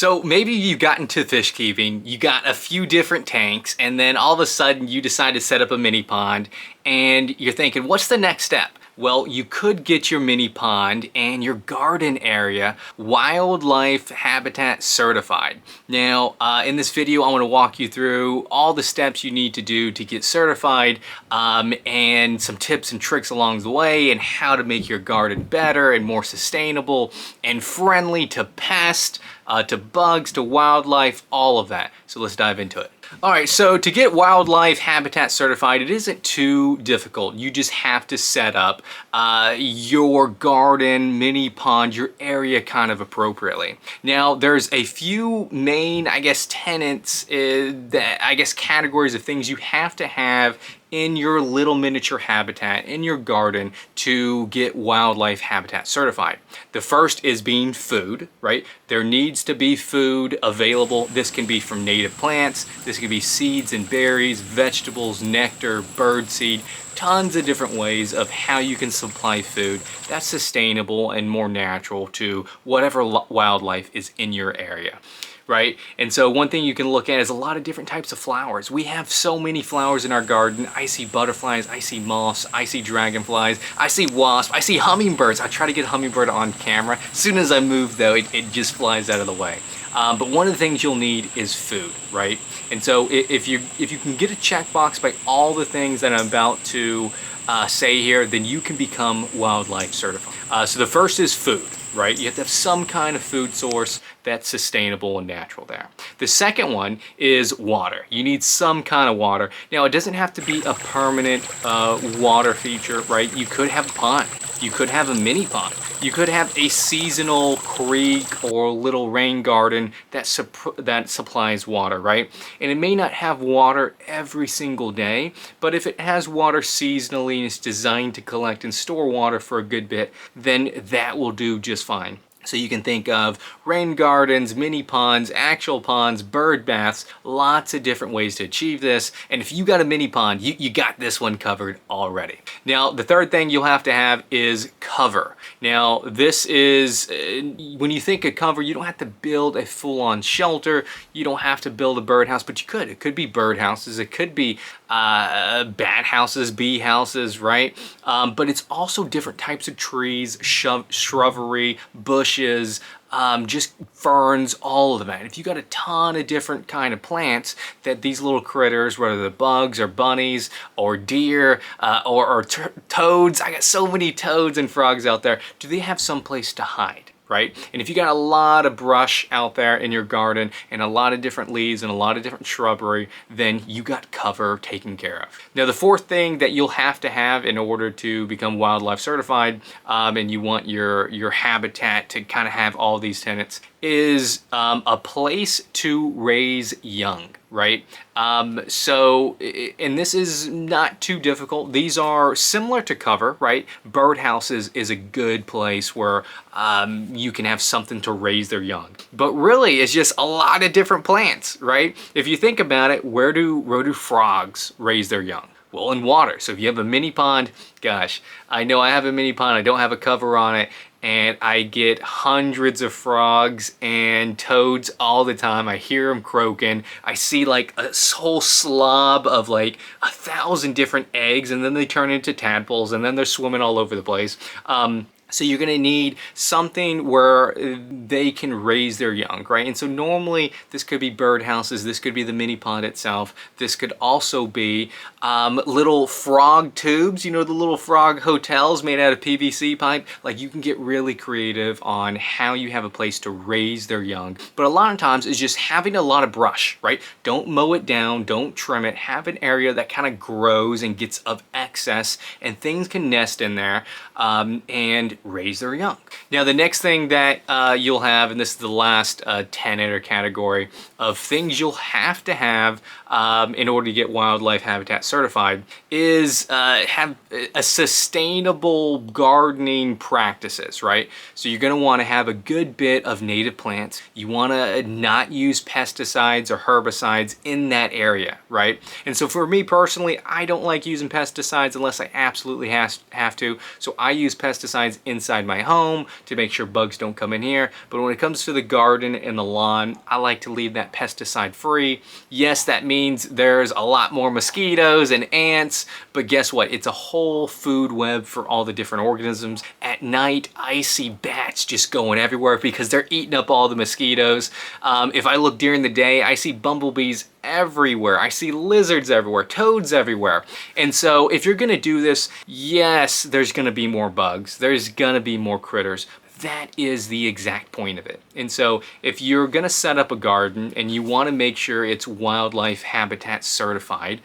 So maybe you've gotten to fish keeping, you got a few different tanks, and then all of a sudden you decide to set up a mini pond and you're thinking, what's the next step? Well, you could get your mini pond and your garden area wildlife habitat certified. Now, in this video, I want to walk you through all the steps you need to do to get certified, and some tips and tricks along the way, and how to make your garden better and more sustainable and friendly to pests, to bugs, to wildlife, all of that. So let's dive into it. All right, so to get wildlife habitat certified, it isn't too difficult. You just have to set up your garden, mini pond, your area kind of appropriately. Now, there's a few main, tenets, categories of things you have to have in your little miniature habitat, in your garden, to get wildlife habitat certified. The first is being food, right? There needs to be food available. This can be from native plants, this can be seeds and berries, vegetables, nectar, birdseed, tons of different ways of how you can supply food that's sustainable and more natural to whatever wildlife is in your area. Right? And so one thing you can look at is a lot of different types of flowers. We have so many flowers in our garden. I see butterflies, I see moths, I see dragonflies, I see wasps, I see hummingbirds. I try to get a hummingbird on camera. As soon as I move though, it just flies out of the way. But one of the things you'll need is food, right? And so if you can get a checkbox by all the things that I'm about to say here, then you can become wildlife certified. So the first is food. Right? You have to have some kind of food source that's sustainable and natural there. The second one is water. You need some kind of water. Now, it doesn't have to be a permanent water feature, right? You could have a pond. You could have a mini pond. You could have a seasonal creek or little rain garden that supplies water, right? And it may not have water every single day, but if it has water seasonally and it's designed to collect and store water for a good bit, then that will do just fine. So you can think of rain gardens, mini ponds, actual ponds, bird baths, lots of different ways to achieve this. And if you got a mini pond, you got this one covered already. Now, the third thing you'll have to have is cover. Now, this is, when you think of cover, you don't have to build a full-on shelter. You don't have to build a birdhouse, but you could. It could be birdhouses. It could be bat houses, bee houses, right? But it's also different types of trees, shrubbery, bushes, just ferns, all of that. If you got a ton of different kind of plants that these little critters, whether they're bugs or bunnies or deer or toads, I got so many toads and frogs out there, do they have some place to hide? Right? And if you got a lot of brush out there in your garden and a lot of different leaves and a lot of different shrubbery, then you got cover taken care of. Now, the fourth thing that you'll have to have in order to become wildlife certified, and you want your habitat to kind of have all these tenets, is a place to raise young, right? And this is not too difficult. These are similar to cover, right? Birdhouses is a good place where you can have something to raise their young. But really, it's just a lot of different plants, right? If you think about it, where do frogs raise their young? Well, in water. So if you have a mini pond, gosh, I know I have a mini pond, I don't have a cover on it, and I get hundreds of frogs and toads all the time. I hear them croaking. I see like a whole slob of like 1,000 different eggs, and then they turn into tadpoles, and then they're swimming all over the place. So you're gonna need something where they can raise their young, right? And so normally this could be birdhouses, this could be the mini pond itself, this could also be little frog tubes, you know, the little frog hotels made out of PVC pipe. Like, you can get really creative on how you have a place to raise their young. But a lot of times it's just having a lot of brush, right? Don't mow it down, don't trim it, have an area that kind of grows and gets of excess, and things can nest in there and raise their young. Now, the next thing that you'll have, and this is the last tenet or category of things you'll have to have in order to get wildlife habitat certified, is have a sustainable gardening practices, right? So you're going to want to have a good bit of native plants. You want to not use pesticides or herbicides in that area, right? And so for me personally, I don't like using pesticides unless I absolutely have to. So I use pesticides inside my home to make sure bugs don't come in here. But when it comes to the garden and the lawn, I like to leave that pesticide free. Yes, that means there's a lot more mosquitoes and ants, but guess what? It's a whole food web for all the different organisms. At night, I see bats just going everywhere because they're eating up all the mosquitoes. If I look during the day, I see bumblebees everywhere. I see lizards everywhere, toads everywhere. And so if you're gonna do this, yes, there's gonna be more bugs. There's gonna be more critters. That is the exact point of it. And so if you're gonna set up a garden and you wanna make sure it's wildlife habitat certified,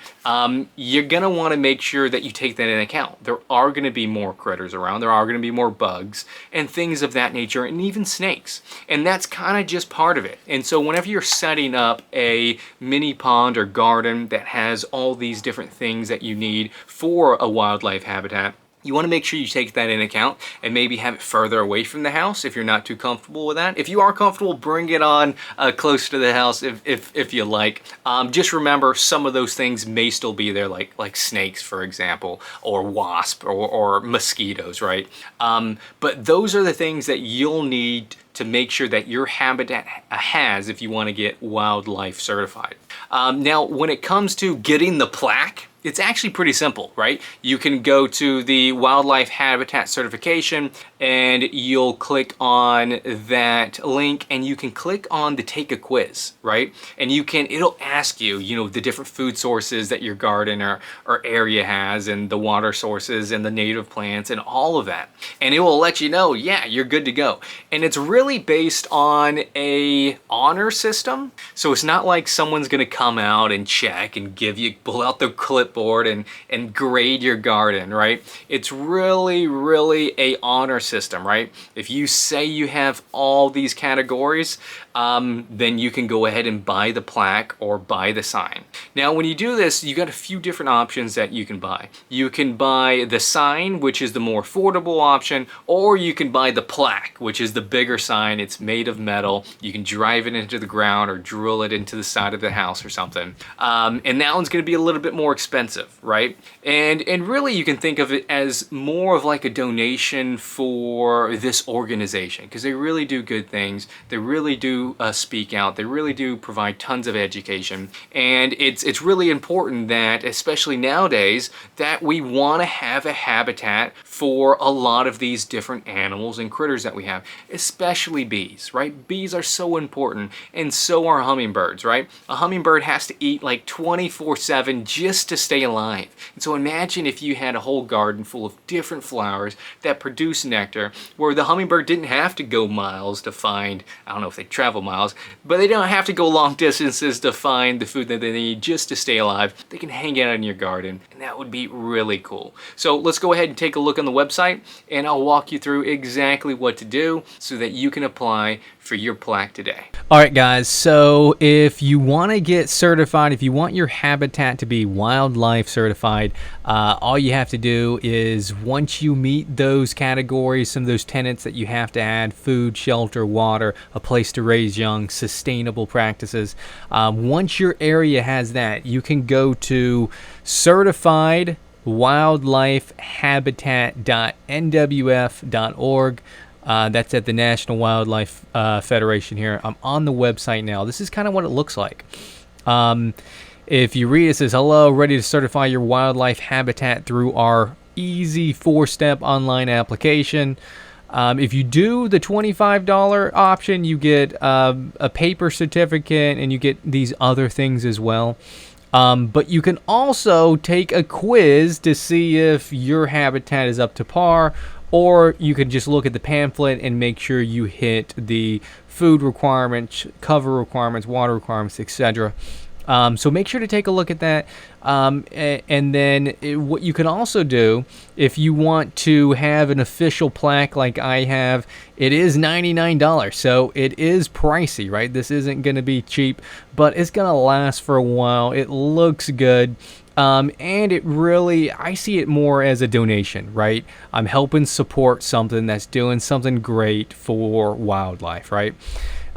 you're gonna wanna make sure that you take that into account. There are gonna be more critters around, there are gonna be more bugs and things of that nature, and even snakes. And that's kind of just part of it. And so whenever you're setting up a mini pond or garden that has all these different things that you need for a wildlife habitat, you want to make sure you take that into account and maybe have it further away from the house if you're not too comfortable with that. If you are comfortable, bring it on close to the house if you like. Just remember, some of those things may still be there, like snakes, for example, or wasps or mosquitoes, right? But those are the things that you'll need to make sure that your habitat has if you want to get wildlife certified. Now, when it comes to getting the plaque, it's actually pretty simple, right? You can go to the Wildlife Habitat Certification and you'll click on that link and you can click on the take a quiz, right? And it'll ask you, the different food sources that your garden or area has, and the water sources and the native plants and all of that. And it will let you know, yeah, you're good to go. And it's really based on a honor system. So it's not like someone's gonna come out and check and pull out the clipboard and grade your garden, right? It's really a honor system, right? If you say you have all these categories, then you can go ahead and buy the plaque or buy the sign. Now, when you do this, you got a few different options that you can buy. You can buy the sign, which is the more affordable option, or you can buy the plaque, which is the bigger sign. It's made of metal. You can drive it into the ground or drill it into the side of the house or something. And that one's gonna be a little bit more expensive, right? And really you can think of it as more of like a donation for this organization, because they really do good things. They really do speak out. They really do provide tons of education. And it's really important that, especially nowadays, that we want to have a habitat for a lot of these different animals and critters that we have, especially bees, right? Bees are so important, and so are hummingbirds, right? A hummingbird has to eat like 24/7 just to stay alive. And so imagine if you had a whole garden full of different flowers that produce nectar, where the hummingbird didn't have to go miles to find, I don't know if they travel miles, but they don't have to go long distances to find the food that they need just to stay alive. They can hang out in your garden, and that would be really cool. So let's go ahead and take a look on the website, and I'll walk you through exactly what to do so that you can apply for your plaque today. All right, guys, so if you want to get certified, if you want your habitat to be wildlife certified, all you have to do is, once you meet those categories, some of those tenets that you have to add, food, shelter, water, a place to raise young, sustainable practices, once your area has that, you can go to certifiedwildlifehabitat.nwf.org. That's at the National Wildlife Federation here. I'm on the website now. This is kind of what it looks like. If you read it, says, hello, ready to certify your wildlife habitat through our easy 4-step online application. If you do the $25 option, you get a paper certificate, and you get these other things as well. But you can also take a quiz to see if your habitat is up to par, or you can just look at the pamphlet and make sure you hit the food requirements, cover requirements, water requirements, etc. So make sure to take a look at that. And then what you can also do, if you want to have an official plaque like I have, it is $99. So it is pricey, right? This isn't going to be cheap, but it's going to last for a while. It looks good. And it really, I see it more as a donation, right? I'm helping support something that's doing something great for wildlife, right?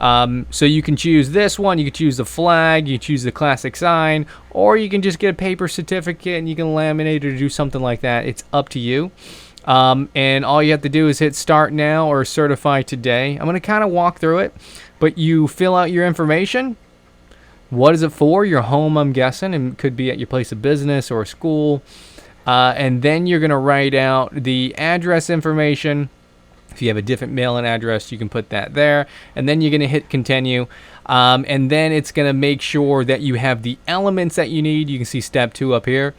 So you can choose this one, you can choose the flag, you can choose the classic sign, or you can just get a paper certificate and you can laminate it or do something like that. It's up to you. And all you have to do is hit start now or certify today. I'm going to kind of walk through it, but you fill out your information. What is it for? Your home, I'm guessing, and it could be at your place of business or school. And then you're going to write out the address information. If you have a different mailing address, you can put that there. And then you're going to hit continue. And then it's going to make sure that you have the elements that you need. You can see step 2 up here.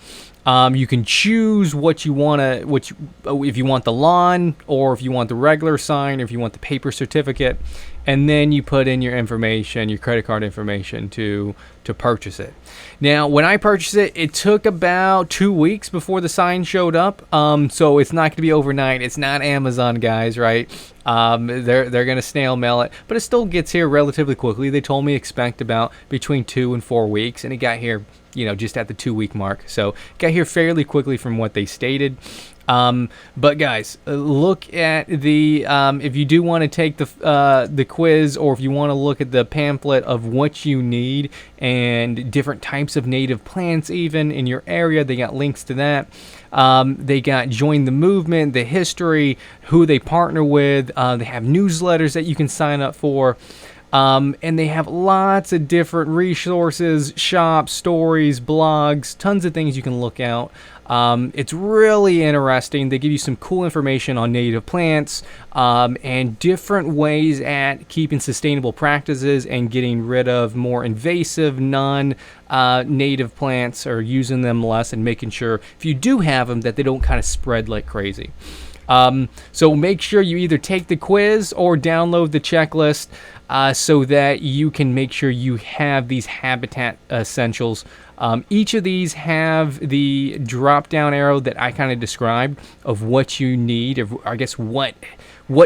You can choose what you want to, if you want the lawn, or if you want the regular sign, or if you want the paper certificate. And then you put in your information, your credit card information to purchase it. Now, when I purchased it, it took about 2 weeks before the sign showed up. So it's not going to be overnight. It's not Amazon, guys, right? They're going to snail mail it, but it still gets here relatively quickly. They told me expect about between 2 and 4 weeks, and it got here, just at the 2-week mark. So it got here fairly quickly from what they stated. But guys, look at the, if you do want to take the quiz, or if you want to look at the pamphlet of what you need and different types of native plants even in your area, they got links to that. They got join the movement, the history, who they partner with. They have newsletters that you can sign up for. And they have lots of different resources, shops, stories, blogs, tons of things you can look out. It's really interesting. They give you some cool information on native plants, and different ways at keeping sustainable practices and getting rid of more invasive non-native plants, or using them less, and making sure if you do have them that they don't kind of spread like crazy. So make sure you either take the quiz or download the checklist, so that you can make sure you have these habitat essentials. Each of these have the drop down arrow that I kind of described of what you need, or I guess what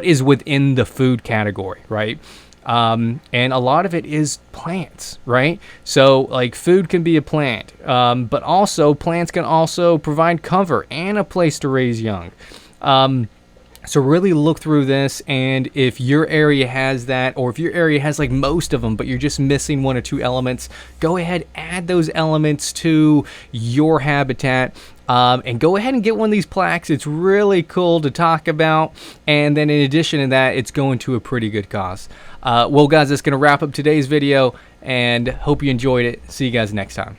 is within the food category, right? And a lot of it is plants, right? So like food can be a plant, but also plants can also provide cover and a place to raise young. So really look through this, and if your area has that, or if your area has like most of them, but you're just missing 1 or 2 elements, go ahead, add those elements to your habitat, and go ahead and get one of these plaques. It's really cool to talk about, and then in addition to that, it's going to a pretty good cause. Well guys, that's going to wrap up today's video, and hope you enjoyed it. See you guys next time.